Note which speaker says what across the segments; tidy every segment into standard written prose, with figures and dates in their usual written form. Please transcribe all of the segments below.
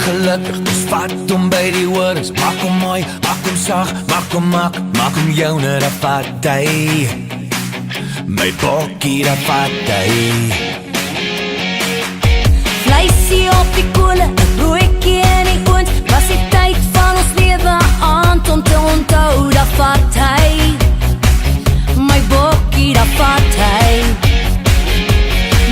Speaker 1: gelukkig, dus vat hom by die horens. Maak hom mooi, maak hom sag, maak hom joune, dat vat hy. My bokkie, dat vat hy.
Speaker 2: Vleisie op die koole, 'n broodjie in die oond. Was die tyd van ons lewe aan om te onthou, dat vat hy. My bokkie, dat vat hy.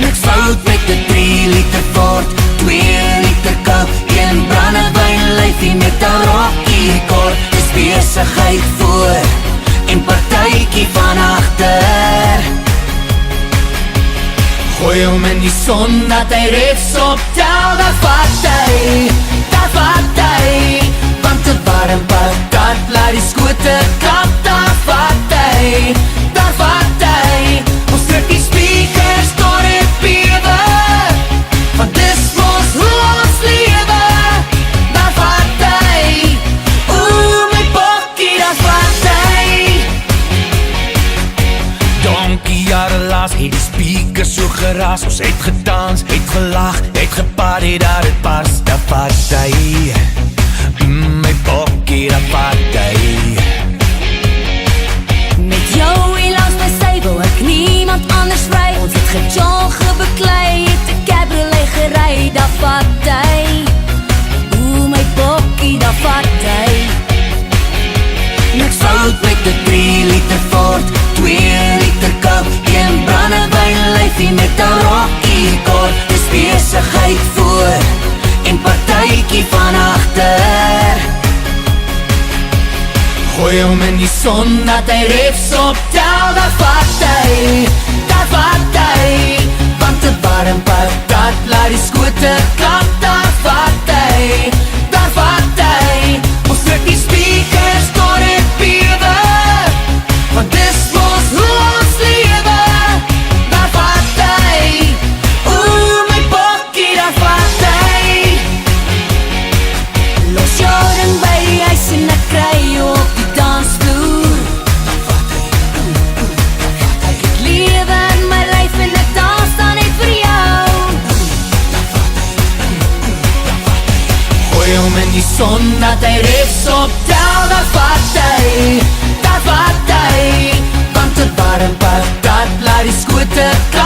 Speaker 1: Niks fout met die 3 liter Ford, 2 liter Coke, 1 brandewyn lyfie met 'n rokkie kort. Dis besigheid voor en partytjie van agter. Gooi hom in die son dat hy refs optel, dat vat hy, want 'n warm patat laat die skote kap, dat vat hy, ons druk die speakers tot het bewe, want dis mos hoe ons lewe, dat vat hy, my bokkie, dat vat hy. Donkie jare laas het die speakers so geraas, ons het gedans, het gelag, het geparty, dat het pas, dat vat hy, my bokkie, dat vat hy.
Speaker 2: Met jou hier langs my sy wil ek niemand anders ry. Ons het gejog, gebeklei, het 'n cabriolet gery, dat vat hy, my bokkie, dat vat hy.
Speaker 1: Niks fout met die 3 liter Ford, 2 liter Coke, 1 brandewyn lyfie met 'n rokkie kort. Dis besigheid voor en partytjie van agter. Gooi hom in die son dat hy refs optel, dat vat hy, want 'n warm patat laat die skote klap, dat vat hy, ons druk die speakers tot het bewe, want dis mos hoe ons lewe, dat vat hy, my bokkie, dat vat hy.
Speaker 2: Los jou ding by die huis en ek kry jou op die dansvloer. Ek lewe in my lyf en ek dans dan net vir jou.
Speaker 1: Gooi hom in die son dat hy refs optel, dat vat hy, want 'n warm patat laat die skote klap.